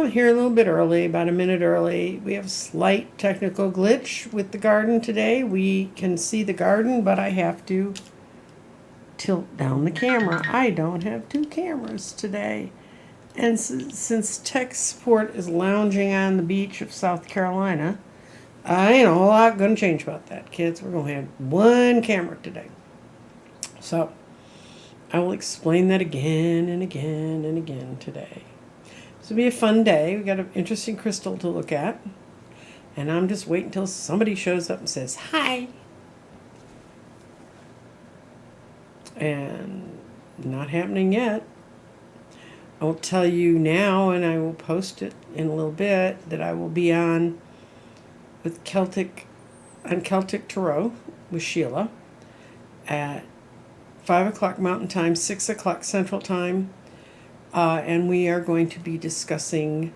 Here a little bit early, about a minute early. We have a slight technical glitch with the garden today. We can see the garden, but I have to tilt down the camera. I don't have two cameras today. And since tech support is lounging on the beach of South Carolina, I know a lot going to change about that, kids. We're going to have one camera today. So I will explain that again and again and again today. This will be a fun day. We got an interesting crystal to look at. And I'm just waiting until somebody shows up and says, hi. And not happening yet. I'll tell you now, and I will post it in a little bit, that I will be on with Celtic Tarot with Sheila at 5 o'clock Mountain Time, 6 o'clock Central Time. And we are going to be discussing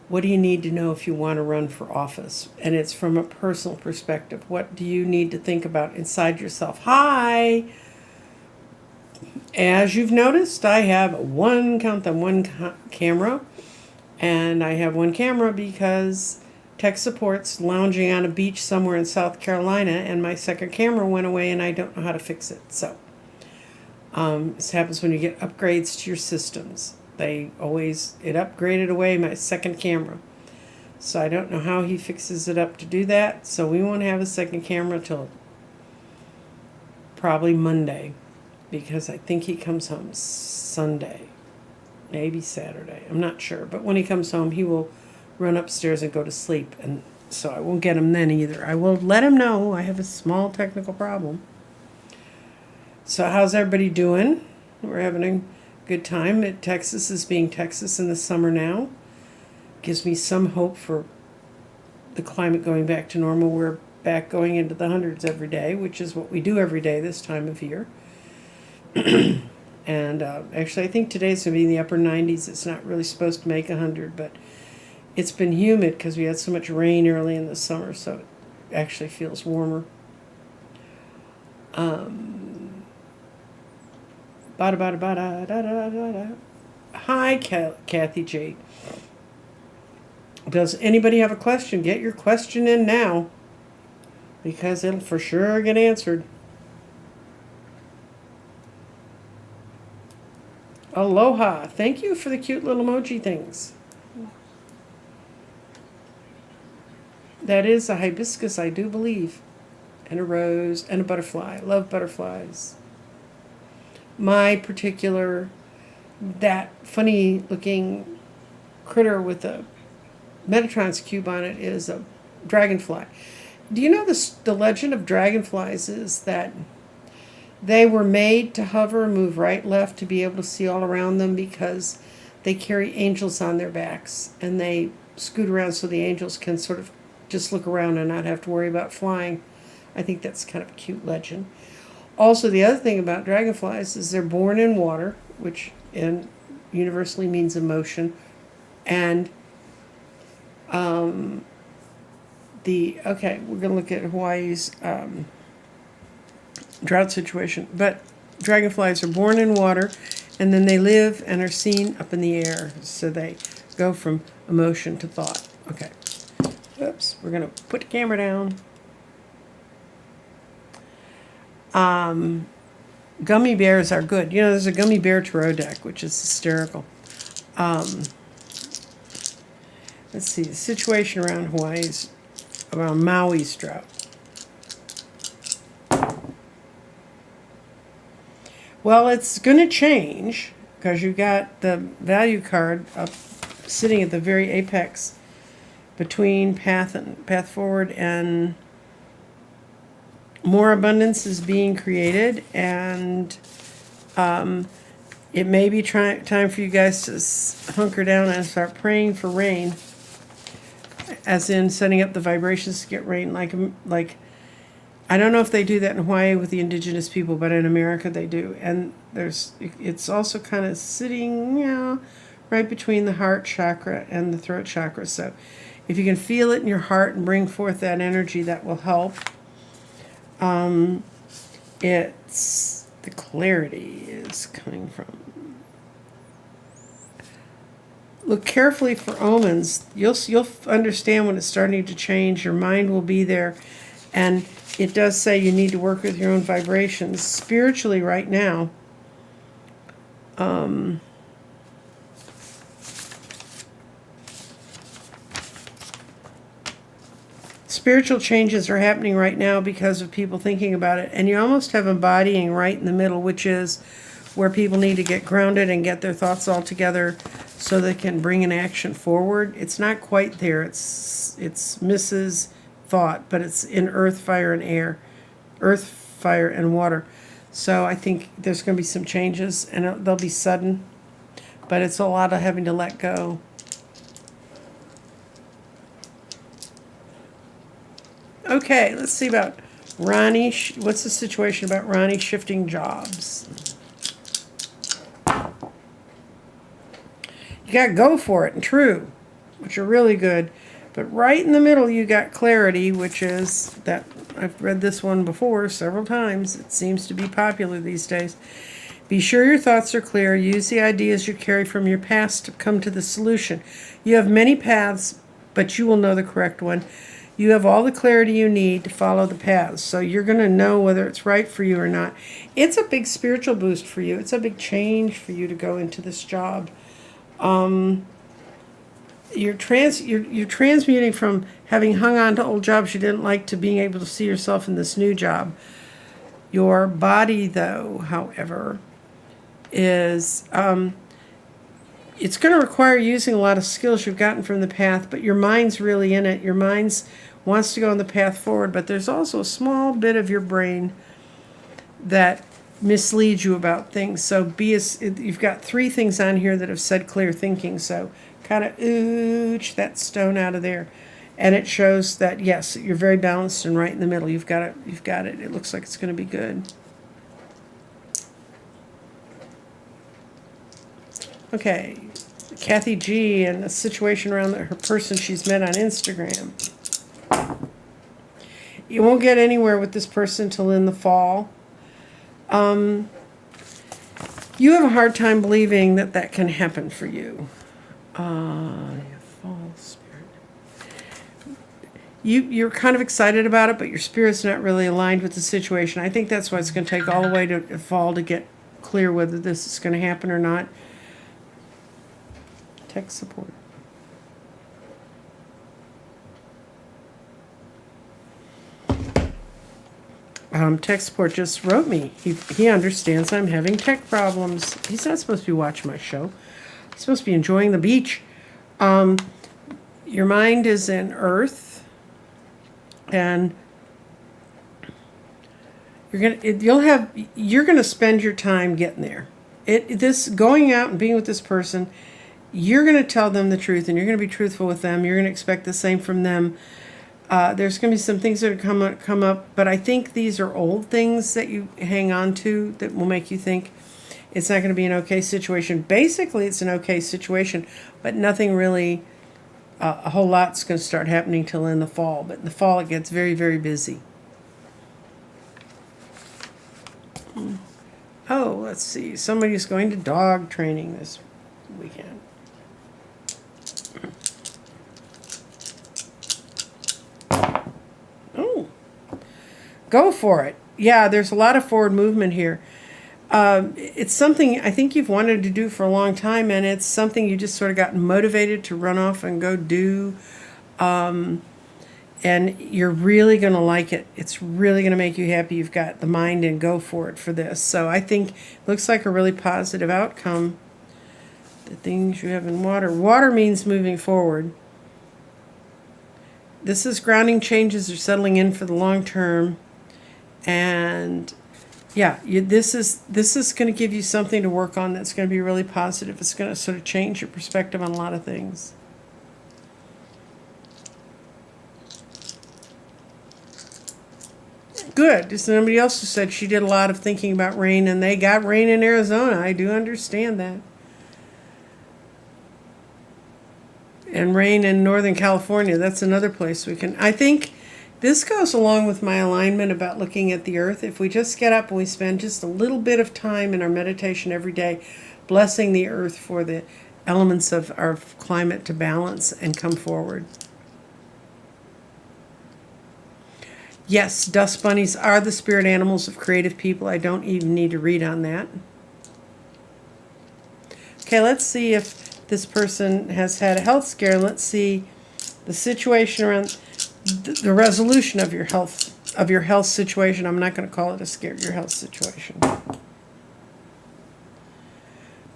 what do you need to know if you want to run for office. And it's from a personal perspective. What do you need to think about inside yourself? Hi! As you've noticed, I have one camera. And I have one camera because tech support's lounging on a beach somewhere in South Carolina, and my second camera went away and I don't know how to fix it. So this happens when you get upgrades to your systems. It upgraded away my second camera. So I don't know how he fixes it up to do that. So we won't have a second camera till probably Monday, because I think he comes home Sunday, maybe Saturday. I'm not sure. But when he comes home, he will run upstairs and go to sleep. And so I won't get him then either. I will let him know I have a small technical problem. So how's everybody doing? We're having a good time. Texas is being Texas in the summer now. Gives me some hope for the climate going back to normal. We're back going into the hundreds every day, which is what we do every day this time of year. And actually, I think today's going to be in the upper 90s. It's not really supposed to make 100, but it's been humid because we had so much rain early in the summer, so it actually feels warmer. Hi, Kathy J. Does anybody have a question? Get your question in now, because it'll for sure get answered. Aloha. Thank you for the cute little emoji things. That is a hibiscus, I do believe. And a rose and a butterfly. I love butterflies. My particular, that funny looking critter with a Metatron's cube on it is a dragonfly. Do you know the legend of dragonflies is that they were made to hover and move right, left, to be able to see all around them, because they carry angels on their backs, and they scoot around so the angels can sort of just look around and not have to worry about flying. I think that's kind of a cute legend. Also, the other thing about dragonflies is they're born in water, which universally means emotion, and we're going to look at Hawaii's drought situation. But dragonflies are born in water, and then they live and are seen up in the air. So they go from emotion to thought. Okay. Oops. We're going to put the camera down. Gummy bears are good. You know, there's a gummy bear tarot deck, which is hysterical. Let's see. The situation around Maui's drought. Well, it's going to change because you've got the value card up sitting at the very apex between path forward, and more abundance is being created, and it may be time for you guys to hunker down and start praying for rain, as in setting up the vibrations to get rain. Like I don't know if they do that in Hawaii with the indigenous people, but in America they do. And it's also kind of sitting, right between the heart chakra and the throat chakra. So if you can feel it in your heart and bring forth that energy, that will help. It's the clarity is coming from Look carefully for omens. You'll understand when it's starting to change. Your mind will be there. And it does say you need to work with your own vibrations. Spiritually right now, spiritual changes are happening right now because of people thinking about it. And you almost have embodying right in the middle, which is where people need to get grounded and get their thoughts all together so they can bring an action forward. It's not quite there. It's Mrs. Thought, but it's in earth, fire, and air. Earth, fire, and water. So I think there's going to be some changes, and they'll be sudden. But it's a lot of having to let go. Okay, let's see about Ronnie. What's the situation about Ronnie shifting jobs? You got to go for it and true, which are really good. But right in the middle, you got clarity, which is that I've read this one before several times. It seems to be popular these days. Be sure your thoughts are clear. Use the ideas you carry from your past to come to the solution. You have many paths, but you will know the correct one. You have all the clarity you need to follow the paths, so you're going to know whether it's right for you or not. It's a big spiritual boost for you. It's a big change for you to go into this job. You're transmuting from having hung on to old jobs you didn't like to being able to see yourself in this new job. Your body, though, however, is it's going to require using a lot of skills you've gotten from the path, but your mind's really in it. Your mind wants to go on the path forward, but there's also a small bit of your brain that misleads you about things. So you've got 3 things on here that have said clear thinking, so kind of ooch that stone out of there. And it shows that, yes, you're very balanced and right in the middle. You've got it. It looks like it's going to be good. Okay, Kathy G and a situation around her person she's met on Instagram. You won't get anywhere with this person till in the fall. You have a hard time believing that that can happen for you. Fall spirit. You're kind of excited about it, but your spirit's not really aligned with the situation. I think that's why it's going to take all the way to fall to get clear whether this is going to happen or not. Tech support. Tech support just wrote me. He understands I'm having tech problems. He's not supposed to be watching my show. He's supposed to be enjoying the beach. Your mind is in Earth, and you're gonna spend your time getting there. This going out and being with this person, you're gonna tell them the truth, and you're gonna be truthful with them. You're gonna expect the same from them. There's going to be some things that are come up, but I think these are old things that you hang on to that will make you think it's not going to be an okay situation. Basically, it's an okay situation, but nothing really, a whole lot's going to start happening till in the fall. But in the fall, it gets very, very busy. Oh, let's see. Somebody's going to dog training this weekend. Go for it. Yeah, there's a lot of forward movement here. It's something I think you've wanted to do for a long time, and it's something you just sort of got motivated to run off and go do. And you're really going to like it. It's really going to make you happy. You've got the mind and go for it for this. So I think it looks like a really positive outcome. The things you have in water. Water means moving forward. This is grounding changes are settling in for the long term. And yeah, this is going to give you something to work on that's going to be really positive. It's going to sort of change your perspective on a lot of things. Good. There's somebody else who said she did a lot of thinking about rain, and they got rain in Arizona. I do understand that. And rain in Northern California. That's another place we can. I think this goes along with my alignment about looking at the earth. If we just get up and we spend just a little bit of time in our meditation every day, blessing the earth for the elements of our climate to balance and come forward. Yes, dust bunnies are the spirit animals of creative people. I don't even need to read on that. Okay, let's see if this person has had a health scare. Let's see the situation around the resolution of your health situation. I'm not going to call it a scare, your health situation.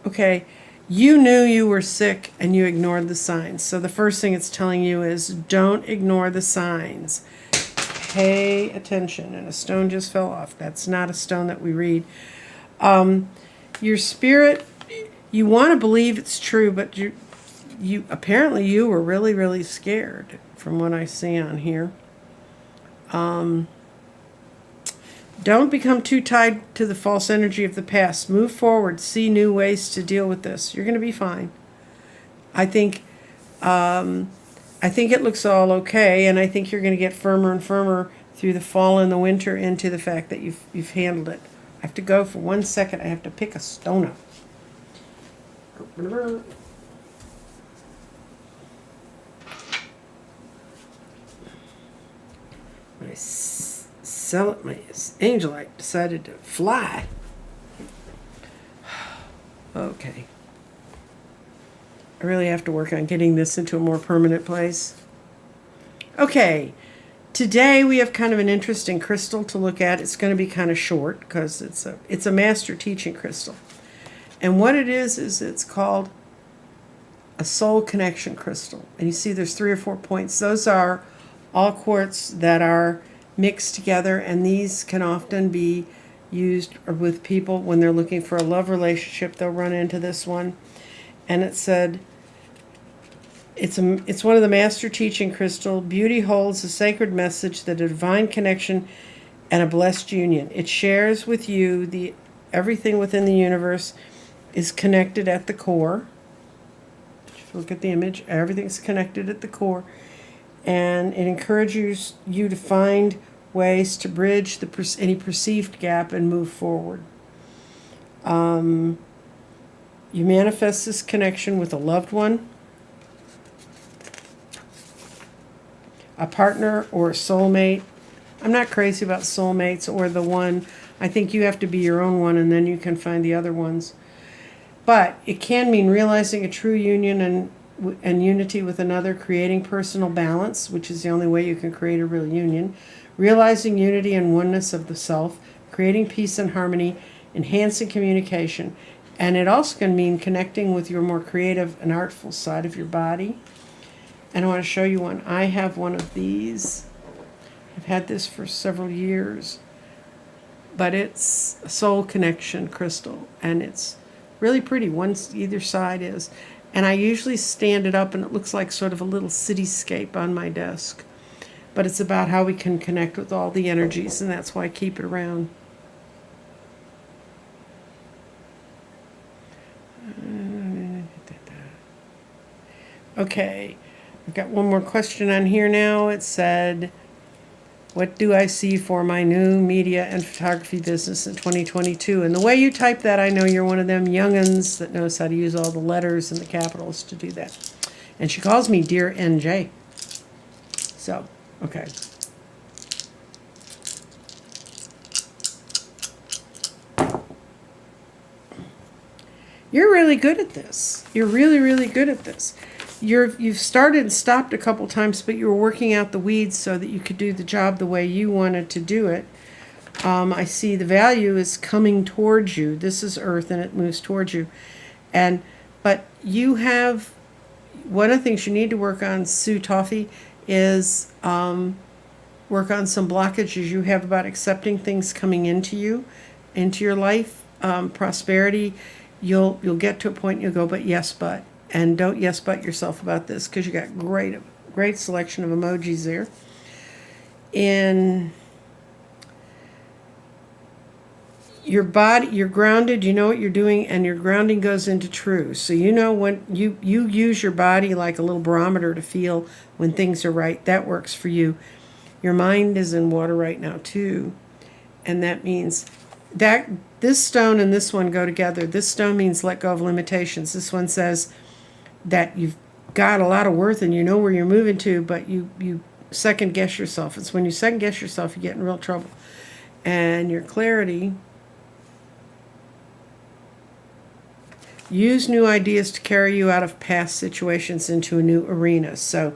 Okay, you knew you were sick and you ignored the signs. So the first thing it's telling you is don't ignore the signs. Pay attention. And a stone just fell off. That's not a stone that we read. Your spirit, you want to believe it's true, but you apparently you were really, really scared from what I see on here. Don't become too tied to the false energy of the past. Move forward. See new ways to deal with this. You're going to be fine. I think it looks all okay, and I think you're going to get firmer and firmer through the fall and the winter into the fact that you've handled it. I have to go for 1 second. I have to pick a stone up. My angelite decided to fly. Okay. I really have to work on getting this into a more permanent place. Okay. Today we have kind of an interesting crystal to look at. It's going to be kind of short because it's a master teaching crystal. And what it is it's called a soul connection crystal. And you see there's 3 or 4 points. Those are all quartz that are mixed together, and these can often be used with people when they're looking for a love relationship. They'll run into this one. And it said, it's one of the master teaching crystal. Beauty holds a sacred message that a divine connection and a blessed union. It shares with you everything within the universe is connected at the core. If you look at the image, everything's connected at the core. And it encourages you to find ways to bridge any perceived gap and move forward. You manifest this connection with a loved one, a partner, or a soulmate. I'm not crazy about soulmates or the one. I think you have to be your own one, and then you can find the other ones. But it can mean realizing a true union and unity with another, creating personal balance, which is the only way you can create a real union, realizing unity and oneness of the self, creating peace and harmony, enhancing communication. And it also can mean connecting with your more creative and artful side of your body. And I want to show you one. I have one of these. I've had this for several years. But it's a soul connection crystal. And it's really pretty. Either side is. And I usually stand it up and it looks like sort of a little cityscape on my desk. But it's about how we can connect with all the energies, and that's why I keep it around. Okay, I've got one more question on here now. It said, what do I see for my new media and photography business in 2022? And the way you type that, I know you're one of them young'uns that knows how to use all the letters and the capitals to do that. And she calls me Dear NJ. So, okay. You're really good at this. You're really, really good at this. You've started and stopped a couple times, but you were working out the weeds so that you could do the job the way you wanted to do it. I see the value is coming towards you. This is Earth, and it moves towards you. But you have, one of the things you need to work on, Sue Toffee, is work on some blockages you have about accepting things coming into your life, prosperity. You'll get to a point and you'll go, but yes, but. And don't yes, but yourself about this, because you got great selection of emojis there. In your body, you're grounded, you know what you're doing, and your grounding goes into true. So you know when you use your body like a little barometer to feel when things are right. That works for you. Your mind is in water right now too. And that means that this stone and this one go together. This stone means let go of limitations. This one says that you've got a lot of worth and you know where you're moving to, but you second guess yourself. It's when you second guess yourself, you get in real trouble. And your clarity, use new ideas to carry you out of past situations into a new arena. So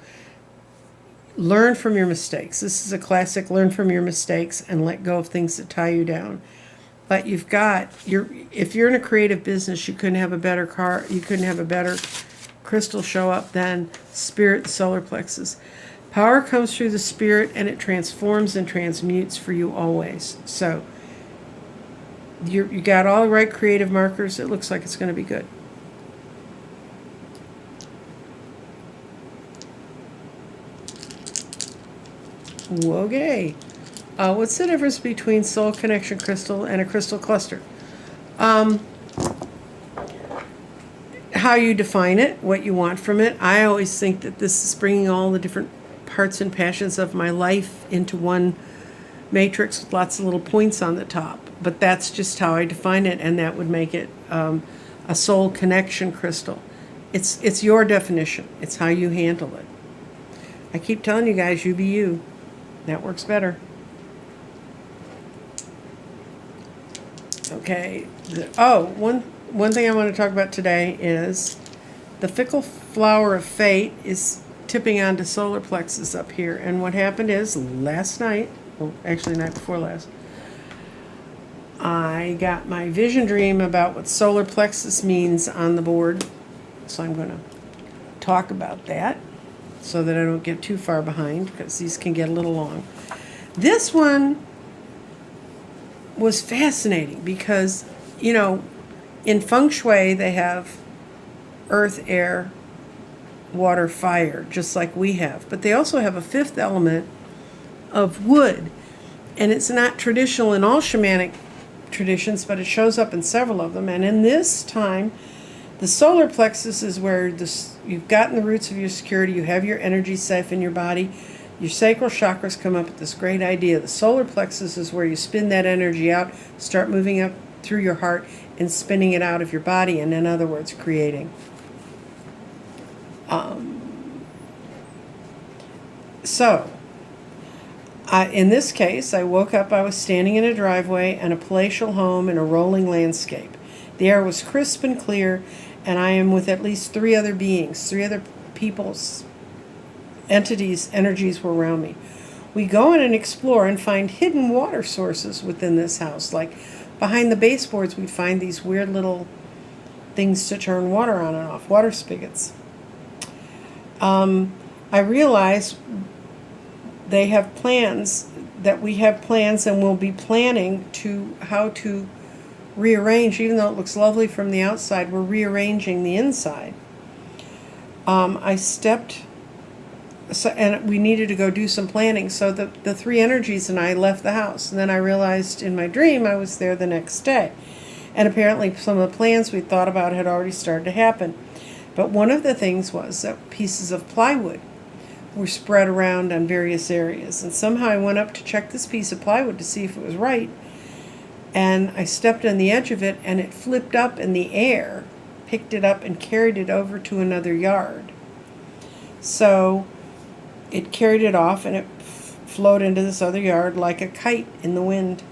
learn from your mistakes. This is a classic learn from your mistakes and let go of things that tie you down. But you've got if you're in a creative business, you couldn't have a better crystal show up than Spirit Solar Plexus. Power comes through the spirit and it transforms and transmutes for you always. So you got all the right creative markers. It looks like it's going to be good. Okay. What's the difference between soul connection crystal and a crystal cluster? How you define it, what you want from it. I always think that this is bringing all the different parts and passions of my life into one matrix with lots of little points on the top. But that's just how I define it, and that would make it a soul connection crystal. It's your definition. It's how you handle it. I keep telling you guys, you be you. That works better. Okay. One thing I want to talk about today is the fickle flower of fate is tipping onto solar plexus up here. And what happened is last night, well, actually night before last, I got my vision dream about what solar plexus means on the board. So I'm going to talk about that so that I don't get too far behind, because these can get a little long. This one was fascinating because, in feng shui they have earth, air, water, fire, just like we have. But they also have a fifth element of wood. And it's not traditional in all shamanic traditions, but it shows up in several of them. And in this time, the solar plexus is where you've gotten the roots of your security, you have your energy safe in your body, your sacral chakras come up with this great idea. The solar plexus is where you spin that energy out, start moving up through your heart and spinning it out of your body, and in other words, creating. In this case, I woke up, I was standing in a driveway and a palatial home in a rolling landscape. The air was crisp and clear, and I am with at least three other beings, three other people's entities, energies were around me. We go in and explore and find hidden water sources within this house. Like behind the baseboards, we'd find these weird little things to turn water on and off, water spigots. I realize they have plans, that we have plans, and we'll be planning how to rearrange. Even though it looks lovely from the outside, we're rearranging the inside. And we needed to go do some planning. So the three energies and I left the house. And then I realized in my dream I was there the next day. And apparently some of the plans we thought about had already started to happen. But one of the things was that pieces of plywood were spread around on various areas. And somehow I went up to check this piece of plywood to see if it was right. And I stepped on the edge of it and it flipped up in the air, picked it up and carried it over to another yard. So it carried it off and it floated into this other yard like a kite in the wind.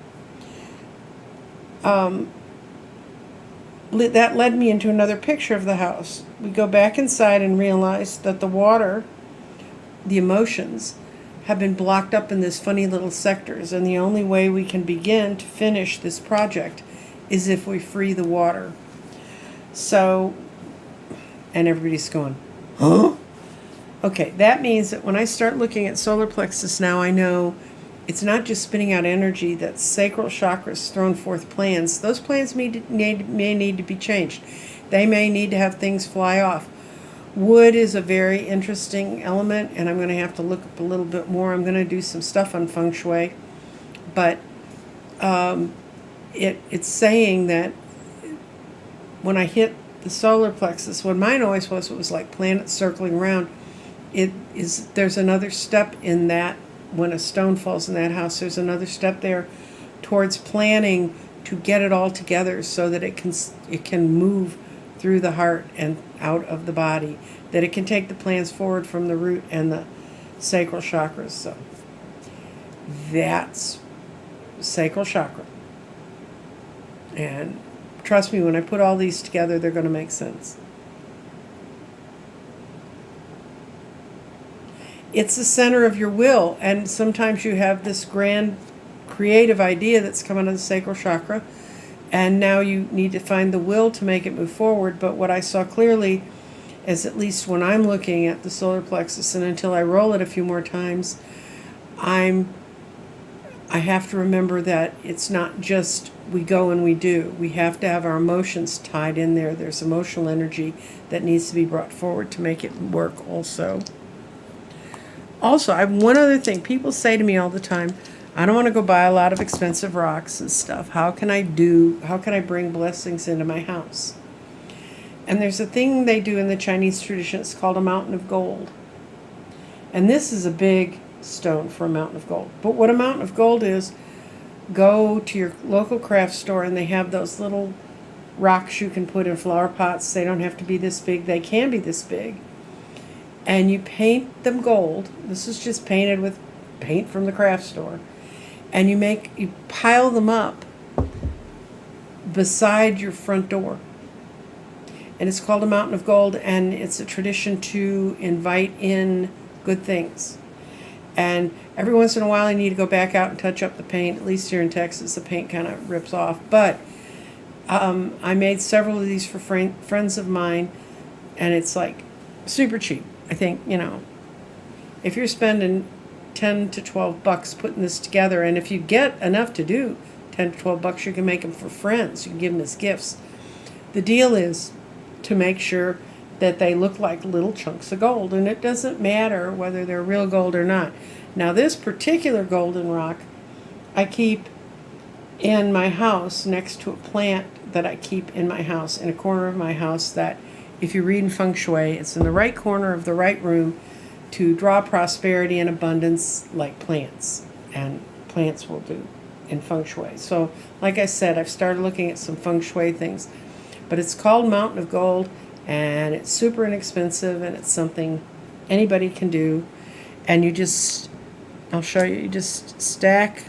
That led me into another picture of the house. We go back inside and realize that the water, the emotions, have been blocked up in this funny little sectors, and the only way we can begin to finish this project is if we free the water. So, and everybody's going, huh? Okay, that means that when I start looking at solar plexus now, I know it's not just spinning out energy, that sacral chakras thrown forth plans. Those plans may need to be changed. They may need to have things fly off. Wood is a very interesting element, and I'm going to have to look up a little bit more. I'm going to do some stuff on feng shui, but it's saying that when I hit the solar plexus, what mine always was, it was like planets circling around. There's another step in that. When a stone falls in that house, there's another step there towards planning to get it all together so that it can move through the heart and out of the body, that it can take the plants forward from the root and the sacral chakras. So that's sacral chakra. And trust me, when I put all these together, they're going to make sense. It's the center of your will, and sometimes you have this grand creative idea that's come out of the sacral chakra, and now you need to find the will to make it move forward. But what I saw clearly is, at least when I'm looking at the solar plexus, and until I roll it a few more times, I have to remember that it's not just we go and we do. We have to have our emotions tied in there. There's emotional energy that needs to be brought forward to make it work also. Also, I have one other thing. People say to me all the time, I don't want to go buy a lot of expensive rocks and stuff. How can I bring blessings into my house? And there's a thing they do in the Chinese tradition. It's called a mountain of gold. And this is a big stone for a mountain of gold. But what a mountain of gold is, go to your local craft store and they have those little rocks you can put in flower pots. They don't have to be this big. They can be this big. And you paint them gold. This is just painted with paint from the craft store. And you pile them up beside your front door. And it's called a mountain of gold, and it's a tradition to invite in good things. And every once in a while I need to go back out and touch up the paint. At least here in Texas, the paint kind of rips off. But I made several of these for friends of mine, and it's like super cheap. I think, if you're spending $10 to $12 putting this together, and if you get enough to do $10 to $12, you can make them for friends. You can give them as gifts. The deal is to make sure that they look like little chunks of gold, and it doesn't matter whether they're real gold or not. Now, this particular golden rock I keep in my house next to a plant that I keep in my house, in a corner of my house that, if you read in feng shui, it's in the right corner of the right room to draw prosperity and abundance like plants. And plants will do in feng shui. So, like I said, I've started looking at some feng shui things. But it's called Mountain of Gold, and it's super inexpensive, and it's something anybody can do. And I'll show you, you just stack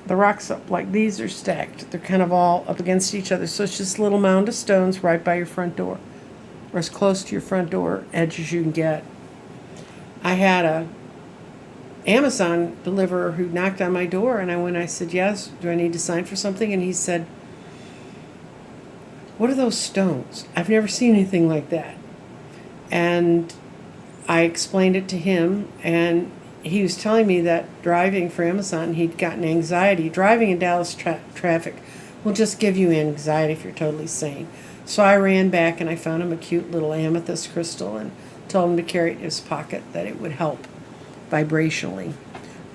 the rocks up like these are stacked. They're kind of all up against each other. So it's just a little mound of stones right by your front door, or as close to your front door edge as you can get. I had a Amazon deliverer who knocked on my door, and I said, yes, do I need to sign for something? And he said, what are those stones? I've never seen anything like that. And I explained it to him, and he was telling me that driving for Amazon, he'd gotten anxiety. Driving in Dallas traffic will just give you anxiety if you're totally sane. So I ran back and I found him a cute little amethyst crystal and told him to carry it in his pocket, that it would help vibrationally.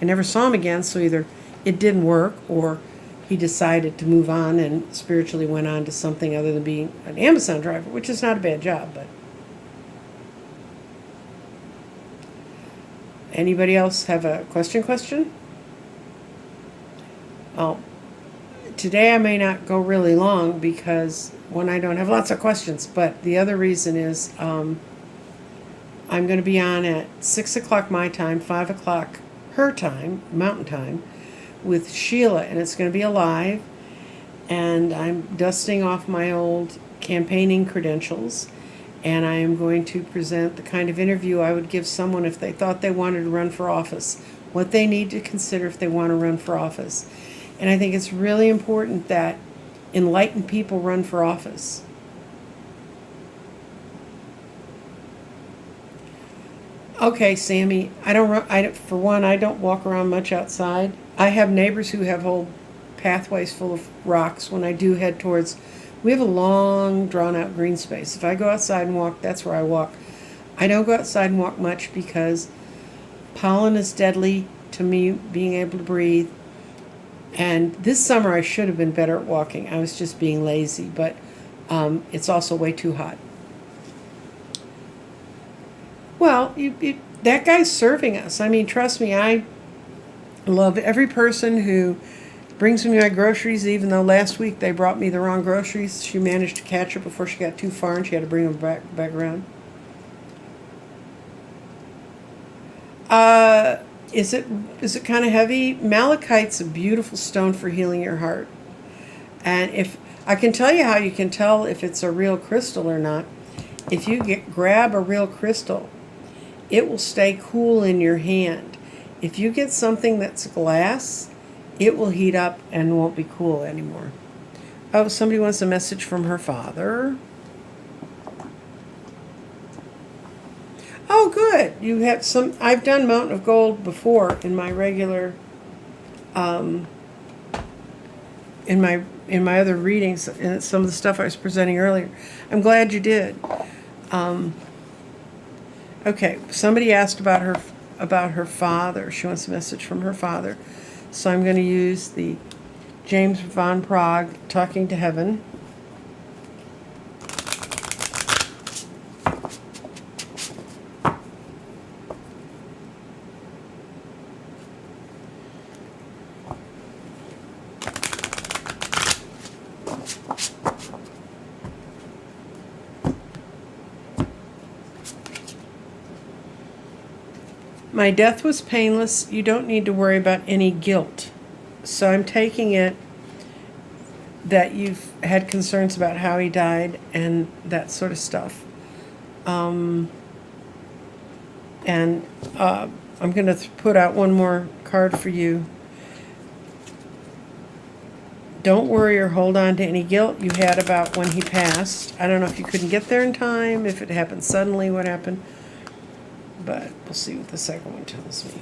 I never saw him again, so either it didn't work or he decided to move on and spiritually went on to something other than being an Amazon driver, which is not a bad job. But anybody else have a question? Oh, today I may not go really long because, one, I don't have lots of questions, but the other reason is I'm going to be on at 6 o'clock my time, 5 o'clock her time, mountain time, with Sheila, and it's going to be a live, and I'm dusting off my old campaigning credentials, and I am going to present the kind of interview I would give someone if they thought they wanted to run for office, what they need to consider if they want to run for office. And I think it's really important that enlightened people run for office. Okay, Sammy, I don't walk around much outside. I have neighbors who have whole pathways full of rocks when I do head towards. We have a long, drawn-out green space. If I go outside and walk, that's where I walk. I don't go outside and walk much because pollen is deadly to me being able to breathe. And this summer I should have been better at walking. I was just being lazy, but it's also way too hot. Well, that guy's serving us. I mean, trust me, I love every person who Brings me my groceries, even though last week they brought me the wrong groceries. She managed to catch her before she got too far, and she had to bring them back around. Is it kind of heavy? Malachite's a beautiful stone for healing your heart. And if I can tell you how you can tell if it's a real crystal or not, if you grab a real crystal, it will stay cool in your hand. If you get something that's glass, it will heat up and won't be cool anymore. Oh, somebody wants a message from her father. Oh, good. You have some. I've done Mountain of Gold before in my regular, in my other readings, and some of the stuff I was presenting earlier. I'm glad you did. Okay, somebody asked about her father. She wants a message from her father, so I'm going to use the James Van Praagh, Talking to Heaven. My death was painless. You don't need to worry about any guilt. So I'm taking it that you've had concerns about how he died and that sort of stuff. I'm going to put out one more card for you. Don't worry or hold on to any guilt you had about when he passed. I don't know if you couldn't get there in time, if it happened suddenly, what happened. But we'll see what the second one tells me.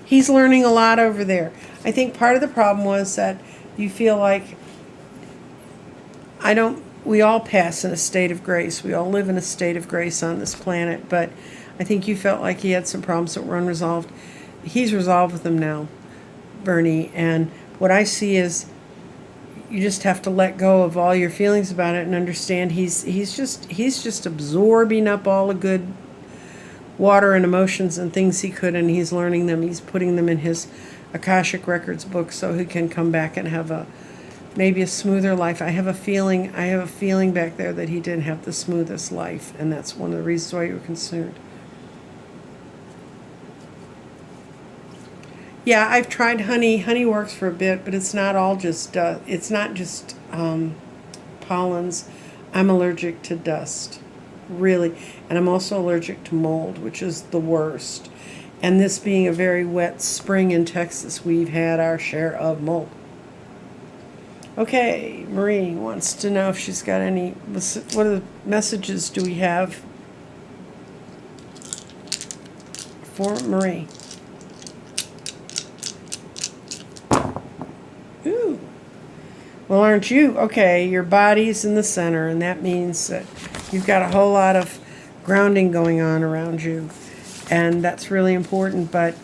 He's learning a lot over there. I think part of the problem was that you feel like we all pass in a state of grace. We all live in a state of grace on this planet, but I think you felt like he had some problems that were unresolved. He's resolved with them now, Bernie, and what I see is you just have to let go of all your feelings about it and understand he's just absorbing up all the good water and emotions and things he could, and he's learning them. He's putting them in his Akashic Records book so he can come back and have maybe a smoother life. I have a feeling back there that he didn't have the smoothest life, and that's one of the reasons why you were concerned. Yeah, I've tried honey. Honey works for a bit, but it's not all just it's not just pollens. I'm allergic to dust, really, and I'm also allergic to mold, which is the worst. And this being a very wet spring in Texas, we've had our share of mold. Okay, Marie wants to know if she's got any. What are the messages do we have for Marie? Ooh. Well, aren't you? Okay, your body's in the center, and that means that you've got a whole lot of grounding going on around you, and that's really important. But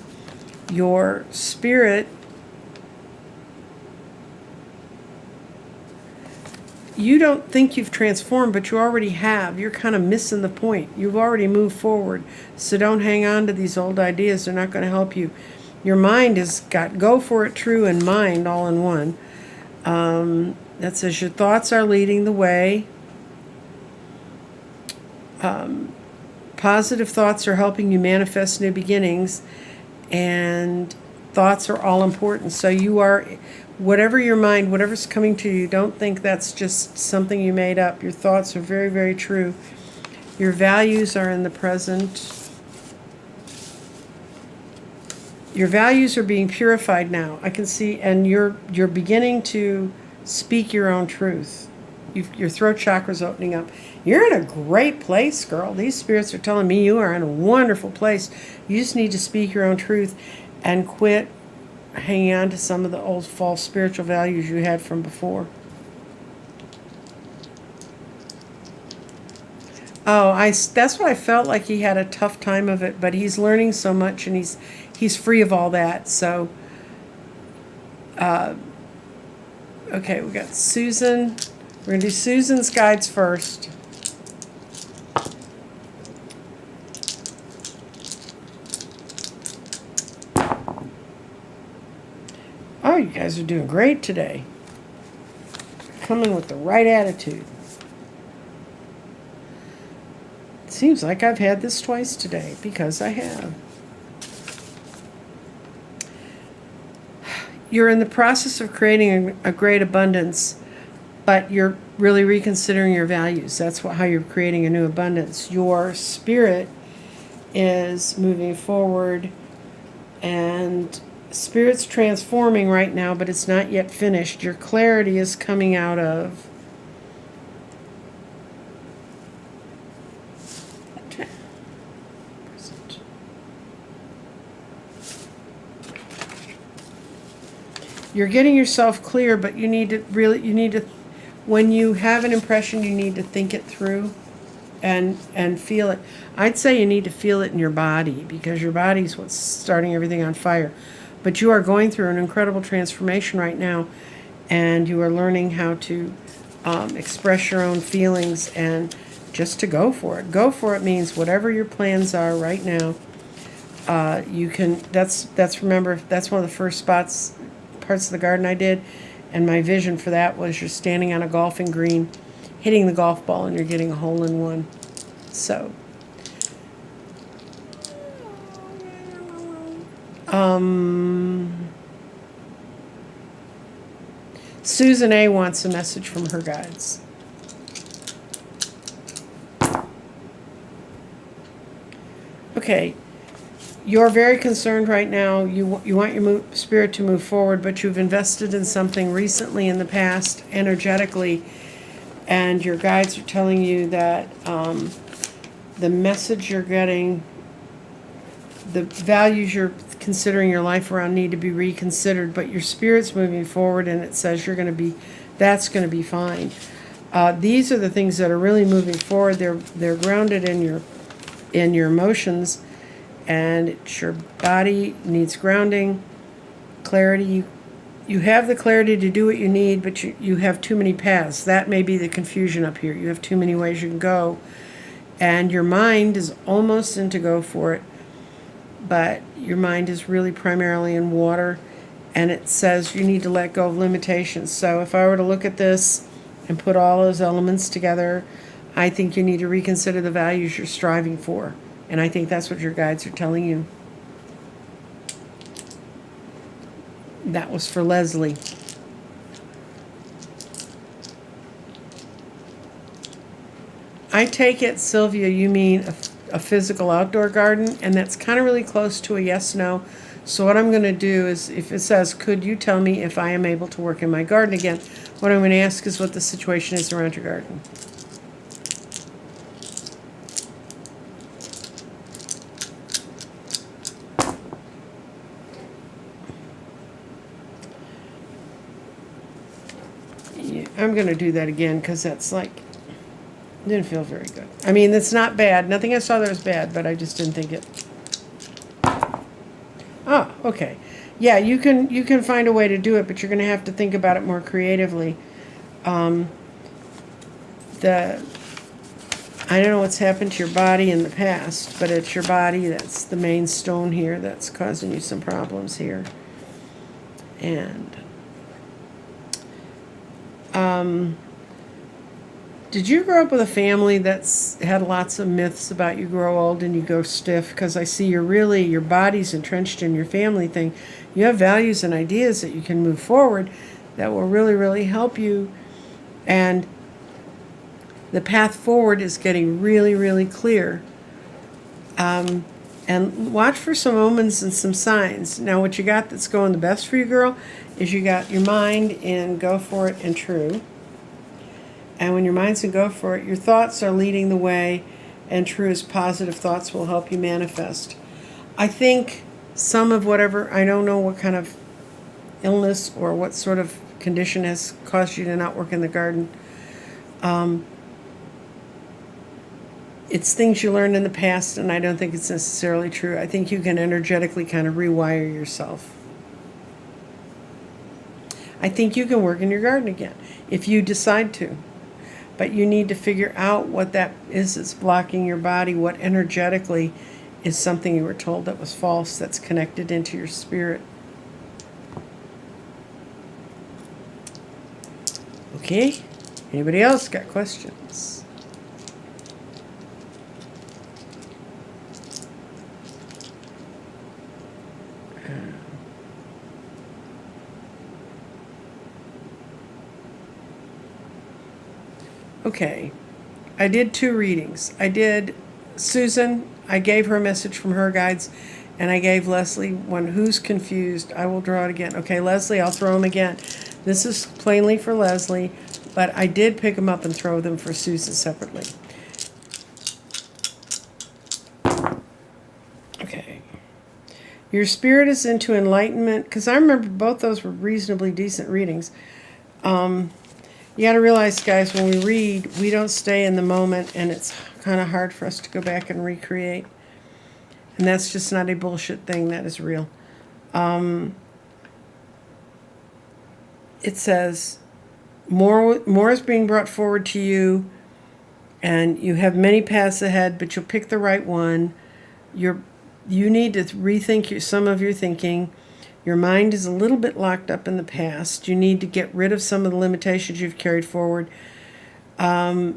your spirit, you don't think you've transformed, but you already have. You're kind of missing the point. You've already moved forward, so don't hang on to these old ideas. They're not going to help you. Your mind has got go for it, true, and mind all in one. That says your thoughts are leading the way. Positive thoughts are helping you manifest new beginnings, and thoughts are all important. So you are, whatever your mind, whatever's coming to you, don't think that's just something you made up. Your thoughts are very, very true. Your values are in the present. Your values are being purified now. I can see, and you're beginning to speak your own truth. Your throat chakra's opening up. You're in a great place, girl. These spirits are telling me you are in a wonderful place. You just need to speak your own truth and quit hanging on to some of the old false spiritual values you had from before. Oh, that's what I felt like. He had a tough time of it, but he's learning so much, and he's free of all that. So, okay, we got Susan. We're going to do Susan's guides first. guys are doing great today. Coming with the right attitude. It seems like I've had this twice today, because I have. You're in the process of creating a great abundance, but you're really reconsidering your values. That's how you're creating a new abundance. Your spirit is moving forward, and spirit's transforming right now, but it's not yet finished. Your clarity is coming out of you're getting yourself clear, but you need to, when you have an impression, you need to think it through and feel it. I'd say you need to feel it in your body, because your body's what's starting everything on fire. But you are going through an incredible transformation right now, and you are learning how to express your own feelings and just to go for it. Go for it means whatever your plans are right now. You can. Remember, that's one of the first parts of the garden I did, and my vision for that was you're standing on a golfing green, hitting the golf ball, and you're getting a hole in one. So, Susan A. wants a message from her guides. Okay. You're very concerned right now. You want your spirit to move forward, but you've invested in something recently in the past, energetically, and your guides are telling you that the message you're getting, the values you're considering your life around need to be reconsidered, but your spirit's moving forward, and it says that's going to be fine. These are the things that are really moving forward. They're grounded in your emotions. And your body needs grounding, clarity. You have the clarity to do what you need, but you have too many paths. That may be the confusion up here. You have too many ways you can go. And your mind is almost in to go for it, but your mind is really primarily in water, and it says you need to let go of limitations. So if I were to look at this and put all those elements together, I think you need to reconsider the values you're striving for. And I think that's what your guides are telling you. That was for Leslie. I take it, Sylvia, you mean a physical outdoor garden, and that's kind of really close to a yes/no. So what I'm going to do is, if it says, could you tell me if I am able to work in my garden again, what I'm going to ask is what the situation is around your garden. I'm going to do that again, because that's didn't feel very good. I mean, it's not bad. Nothing I saw there was bad, but I just didn't think it. Oh, okay. Yeah, you can find a way to do it, but you're going to have to think about it more creatively. I don't know what's happened to your body in the past, but it's your body that's the main stone here that's causing you some problems here. And did you grow up with a family that's had lots of myths about you grow old and you go stiff? Because I see your body's entrenched in your family thing. You have values and ideas that you can move forward that will really, really help you. And the path forward is getting really, really clear. And watch for some omens and some signs. Now, what you got that's going the best for you, girl, is you got your mind in go for it and true. And when your mind's in go for it, your thoughts are leading the way, and true is positive thoughts will help you manifest. I think some of whatever, I don't know what kind of illness or what sort of condition has caused you to not work in the garden. It's things you learned in the past, and I don't think it's necessarily true. I think you can energetically kind of rewire yourself. I think you can work in your garden again if you decide to. But you need to figure out what that is that's blocking your body, what energetically is something you were told that was false, that's connected into your spirit. Okay. Anybody else got questions? Okay. I did 2 readings. I did Susan, I gave her a message from her guides, and I gave Leslie one. Who's confused? I will draw it again. Okay, Leslie, I'll throw them again. This is plainly for Leslie, but I did pick them up and throw them for Susan separately. Okay. Your spirit is into enlightenment, because I remember both those were reasonably decent readings. You got to realize, guys, when we read, we don't stay in the moment, and it's kind of hard for us to go back and recreate. And that's just not a bullshit thing. That is real. It says, more is being brought forward to you, and you have many paths ahead, but you'll pick the right one. You need to rethink some of your thinking. Your mind is a little bit locked up in the past. You need to get rid of some of the limitations you've carried forward. Bodily,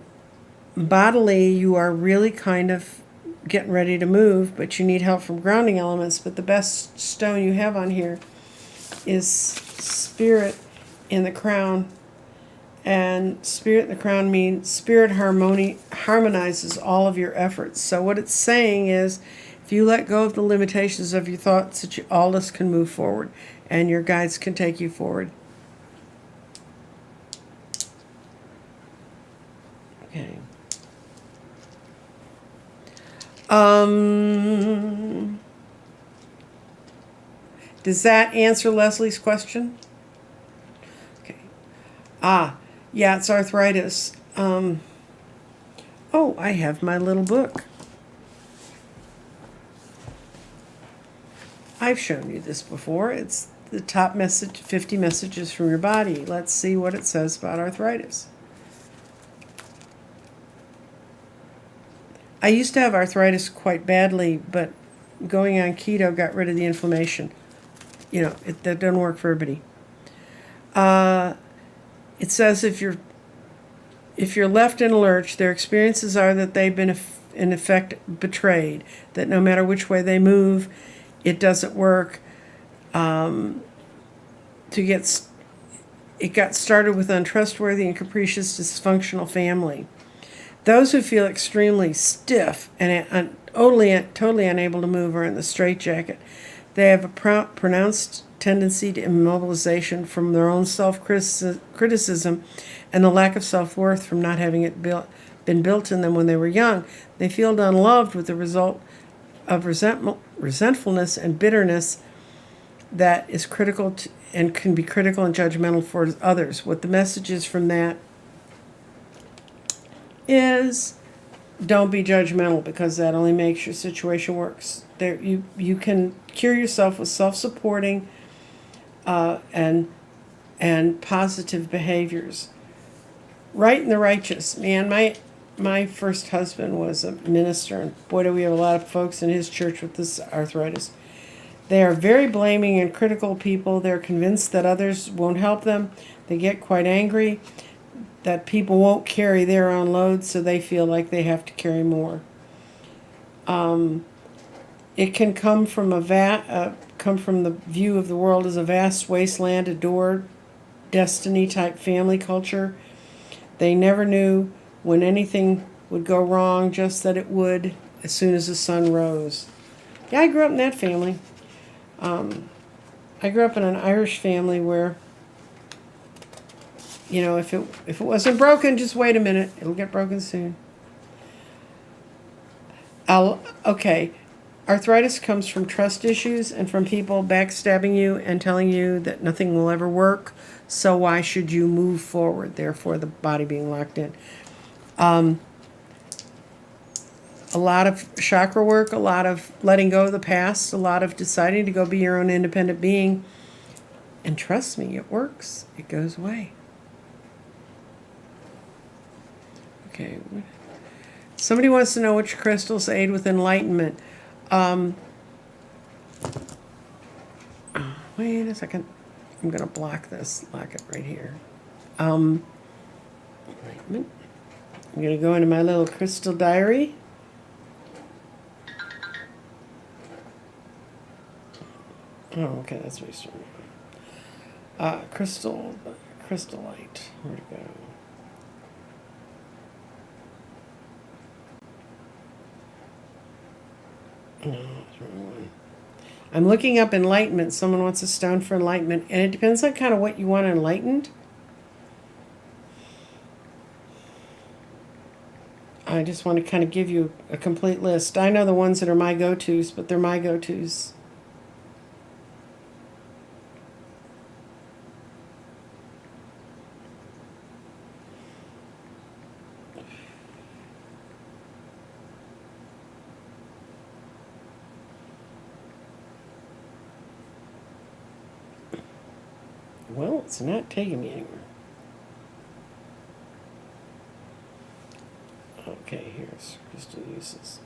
you are really kind of getting ready to move, but you need help from grounding elements. But the best stone you have on here is spirit in the crown. And spirit in the crown means spirit harmonizes all of your efforts. So what it's saying is, if you let go of the limitations of your thoughts, that all this can move forward, and your guides can take you forward. Okay. Does that answer Leslie's question? Okay. Yeah, it's arthritis. Oh, I have my little book. I've shown you this before. It's the top message, 50 messages from your body. Let's see what it says about arthritis. I used to have arthritis quite badly, but going on keto got rid of the inflammation. You know, that doesn't work for everybody. It says if you're left in a lurch, their experiences are that they've been in effect betrayed. That no matter which way they move, it doesn't work. It got started with untrustworthy and capricious, dysfunctional family. Those who feel extremely stiff and totally unable to move are in the straitjacket. They have a pronounced tendency to immobilization from their own self-criticism and the lack of self-worth from not having it been built in them when they were young. They feel unloved, with the result of resentfulness and bitterness that is critical and can be critical and judgmental for others. What the message is from that is, don't be judgmental, because that only makes your situation worse. You can cure yourself with self-supporting and positive behaviors. Right and the righteous. Man, my first husband was a minister, and boy, do we have a lot of folks in his church with this arthritis. They are very blaming and critical people. They're convinced that others won't help them. They get quite angry that people won't carry their own load, so they feel like they have to carry more. It can come from the view of the world as a vast wasteland, adored destiny type family culture. They never knew when anything would go wrong, just that it would as soon as the sun rose. Yeah, I grew up in that family. I grew up in an Irish family where, you know, if it wasn't broken, just wait a minute. It'll get broken soon. Okay. Arthritis comes from trust issues and from people backstabbing you and telling you that nothing will ever work. So why should you move forward? Therefore, the body being locked in. A lot of chakra work, a lot of letting go of the past, a lot of deciding to go be your own independent being. And trust me, it works. It goes away. Okay. Somebody wants to know which crystals aid with enlightenment. Wait a second. I'm going to block this. Lock it right here. enlightenment. I'm going to go into my little crystal diary. Oh, okay, that's what he's doing. Crystal light. Where'd it go? No, that's the wrong one. I'm looking up enlightenment. Someone wants a stone for enlightenment, and it depends on kind of what you want enlightened. I just want to kind of give you a complete list. I know the ones that are my go-tos, but they're my go-tos. Well, it's not taking me anywhere. Okay, here's crystal uses.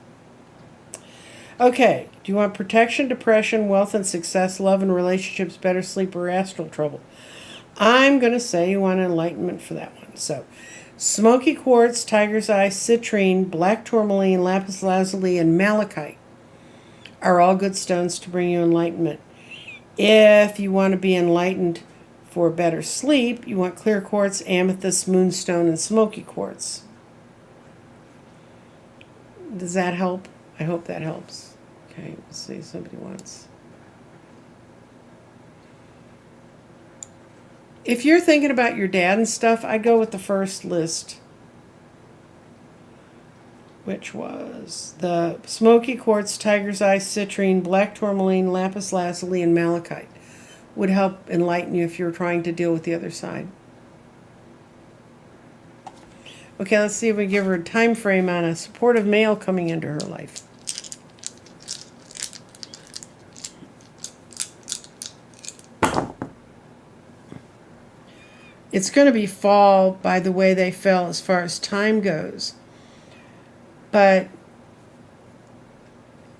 Okay, do you want protection, depression, wealth and success, love and relationships, better sleep, or astral trouble? I'm going to say you want enlightenment for that one. So, smoky quartz, tiger's eye, citrine, black tourmaline, lapis lazuli, and malachite are all good stones to bring you enlightenment. If you want to be enlightened for better sleep, you want clear quartz, amethyst, moonstone, and smoky quartz. Does that help? I hope that helps. Okay, let's see. Somebody wants. If you're thinking about your dad and stuff, I'd go with the first list, which was the smoky quartz, tiger's eye, citrine, black tourmaline, lapis lazuli, and malachite. Would help enlighten you if you're trying to deal with the other side. Okay, let's see if we give her a time frame on a supportive male coming into her life. It's going to be fall by the way they fell as far as time goes. But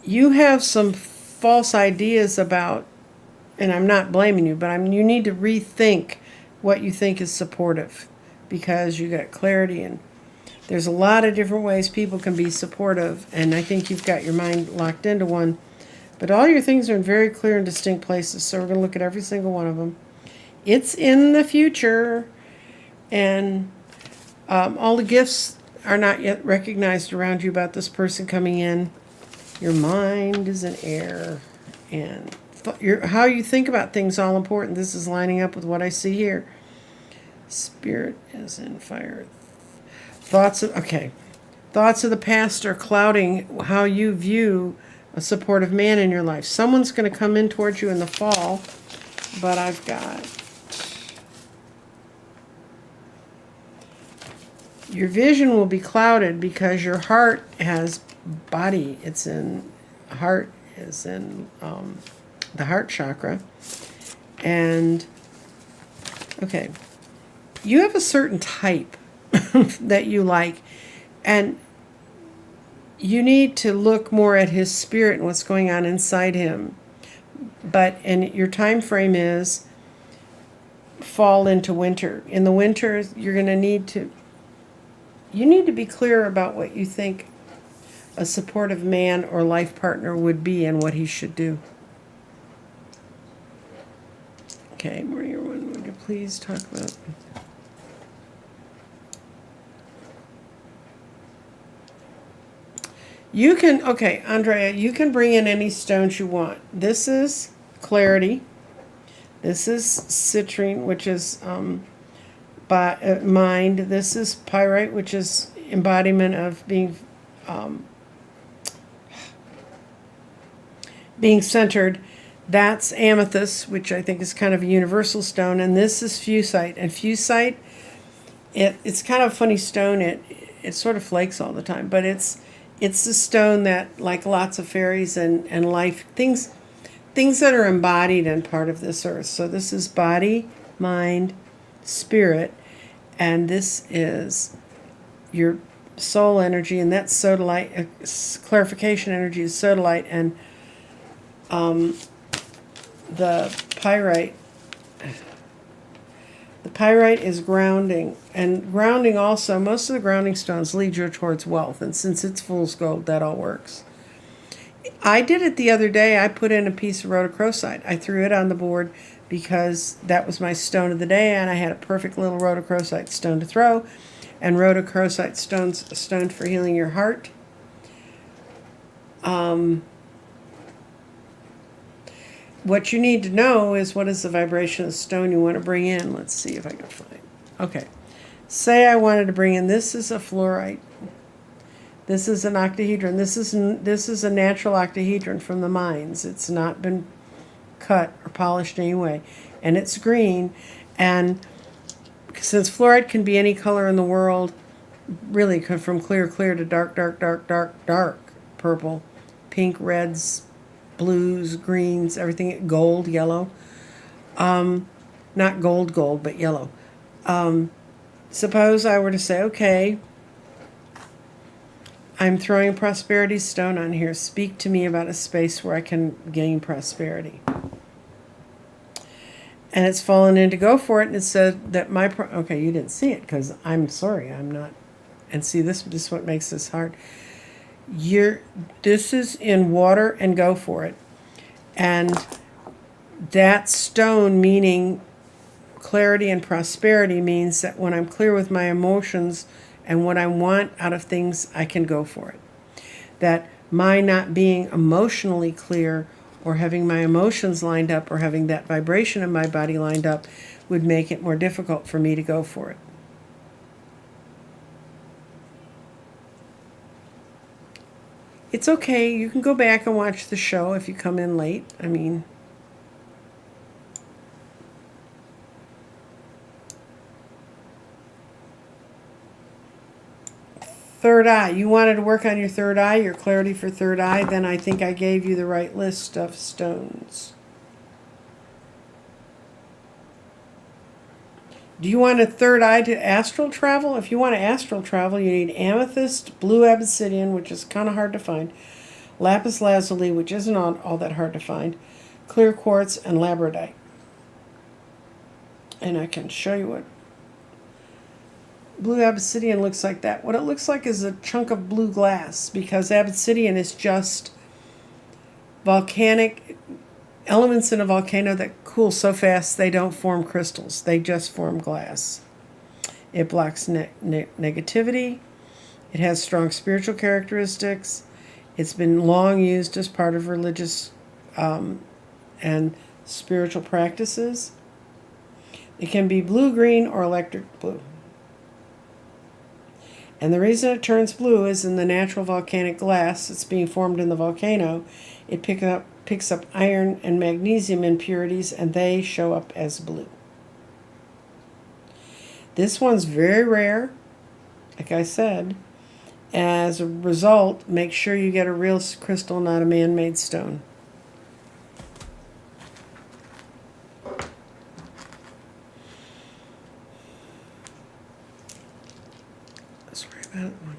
you have some false ideas about, and I'm not blaming you, but you need to rethink what you think is supportive, because you got clarity, and there's a lot of different ways people can be supportive, and I think you've got your mind locked into one. But all your things are in very clear and distinct places, so we're going to look at every single one of them. It's in the future, and all the gifts are not yet recognized around you about this person coming in. Your mind is in air, and how you think about things all important. This is lining up with what I see here. Spirit is in fire. Thoughts of the past are clouding how you view a supportive man in your life. Someone's going to come in towards you in the fall, but I've got your vision will be clouded because your heart has body. It's in heart is in the heart chakra, and okay, you have a certain type that you like, and you need to look more at his spirit and what's going on inside him. And your time frame is fall into winter. In the winter, you're going to need to be clear about what you think a supportive man or life partner would be and what he should do. Okay, Maria, would you please talk about... You can, okay, Andrea, you can bring in any stones you want. This is clarity. This is citrine, which is mind. This is pyrite, which is embodiment of being centered. That's amethyst, which I think is kind of a universal stone. And this is fusite. And fusite, it's kind of a funny stone. It sort of flakes all the time, but it's a stone that, like lots of fairies and life, things that are embodied and part of this earth. So this is body, mind, spirit, and this is your soul energy, and that's sodalite. Clarification energy is sodalite, and the pyrite The pyrite is grounding, and grounding also, most of the grounding stones lead you towards wealth, and since it's fool's gold, that all works. I did it the other day. I put in a piece of rhodochrosite. I threw it on the board because that was my stone of the day, and I had a perfect little rhodochrosite stone to throw. And rhodochrosite stone's a stone for healing your heart. What you need to know is what is the vibration of the stone you want to bring in. Let's see if I can find. Okay. Say I wanted to bring in, this is a fluorite. This is an octahedron. This is a natural octahedron from the mines. It's not been cut or polished anyway. And it's green. And since fluorite can be any color in the world, really from clear to dark purple, pink, reds, blues, greens, everything, gold, yellow. Not gold, but yellow. Suppose I were to say, okay, I'm throwing a prosperity stone on here. Speak to me about a space where I can gain prosperity. And it's fallen in to go for it, and it said that okay, you didn't see it because I'm sorry, I'm not. And see, this is what makes this hard. This is in water, and go for it. And that stone, meaning clarity and prosperity, means that when I'm clear with my emotions and what I want out of things, I can go for it. That my not being emotionally clear or having my emotions lined up or having that vibration in my body lined up would make it more difficult for me to go for it. It's okay. You can go back and watch the show if you come in late. I mean, third eye. You wanted to work on your third eye, your clarity for third eye. Then I think I gave you the right list of stones. Do you want a third eye to astral travel? If you want to astral travel, you need amethyst, blue obsidian, which is kind of hard to find, lapis lazuli, which isn't all that hard to find, clear quartz, and labradorite. And I can show you what blue obsidian looks like. That. What it looks like is a chunk of blue glass, because obsidian is just volcanic elements in a volcano that cool so fast they don't form crystals. They just form glass. It blocks negativity. It has strong spiritual characteristics. It's been long used as part of religious and spiritual practices. It can be blue-green or electric blue. And the reason it turns blue is in the natural volcanic glass that's being formed in the volcano, it picks up iron and magnesium impurities, and they show up as blue. This one's very rare, like I said. As a result, make sure you get a real crystal, not a man-made stone. Sorry about one.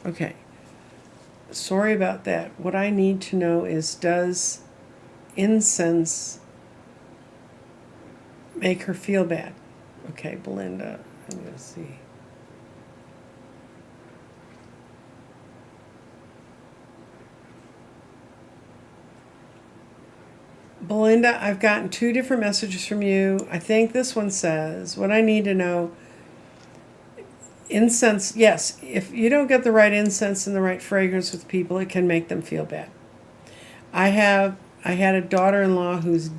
Okay. Sorry about that. What I need to know is, does incense make her feel bad? Okay, Belinda, I'm going to see. Belinda, I've gotten 2 different messages from you. I think this one says, what I need to know, incense, yes, if you don't get the right incense and the right fragrance with people, it can make them feel bad. I had a daughter-in-law who's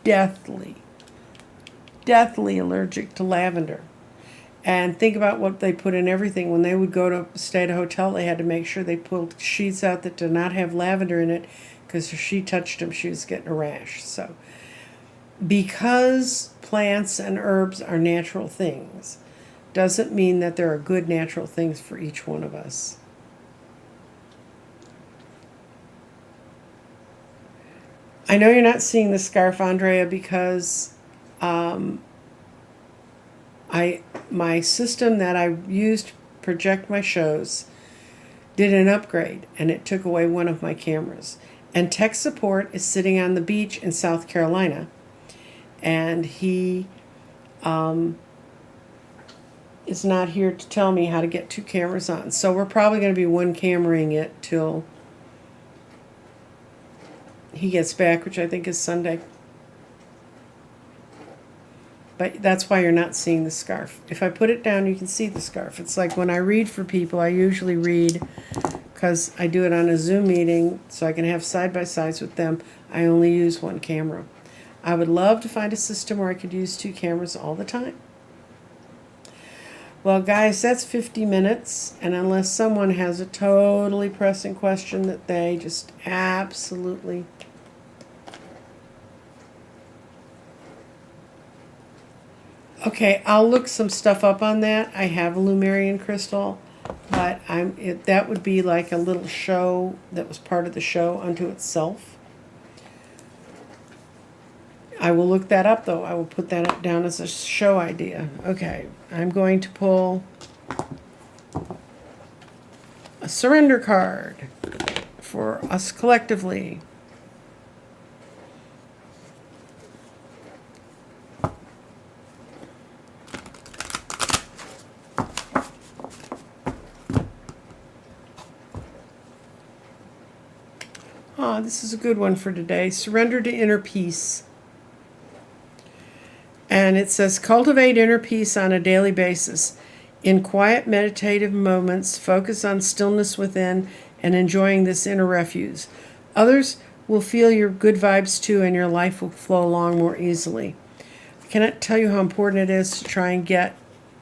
deathly allergic to lavender. And think about what they put in everything. When they would go to stay at a hotel, they had to make sure they pulled sheets out that did not have lavender in it, because if she touched them, she was getting a rash. So, because plants and herbs are natural things, doesn't mean that there are good natural things for each one of us. I know you're not seeing the scarf, Andrea, because my system that I used to project my shows did an upgrade, and it took away one of my cameras. And tech support is sitting on the beach in South Carolina, and he is not here to tell me how to get 2 cameras on. So we're probably going to be one cameraing it till he gets back, which I think is Sunday. But that's why you're not seeing the scarf. If I put it down, you can see the scarf. It's like when I read for people, I usually read, because I do it on a Zoom meeting so I can have side-by-sides with them, I only use one camera. I would love to find a system where I could use 2 cameras all the time. Well, guys, that's 50 minutes, and unless someone has a totally pressing question that they just absolutely... Okay, I'll look some stuff up on that. I have a Lumerian crystal, but that would be like a little show that was part of the show unto itself. I will look that up, though. I will put that down as a show idea. Okay, I'm going to pull a surrender card for us collectively. Ah, this is a good one for today. Surrender to inner peace. And it says, cultivate inner peace on a daily basis. In quiet meditative moments, focus on stillness within and enjoying this inner refuge. Others will feel your good vibes too, and your life will flow along more easily. I cannot tell you how important it is to try and get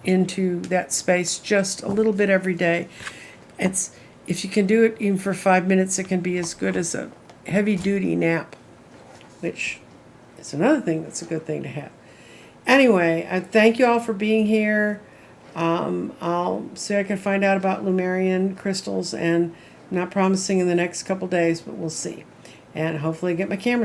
into that space just a little bit every day. If you can do it even for 5 minutes, it can be as good as a heavy-duty nap, which is another thing that's a good thing to have. Anyway, I thank you all for being here. I'll see if I can find out about Lumerian crystals, and I'm not promising in the next couple days, but we'll see. And hopefully get my camera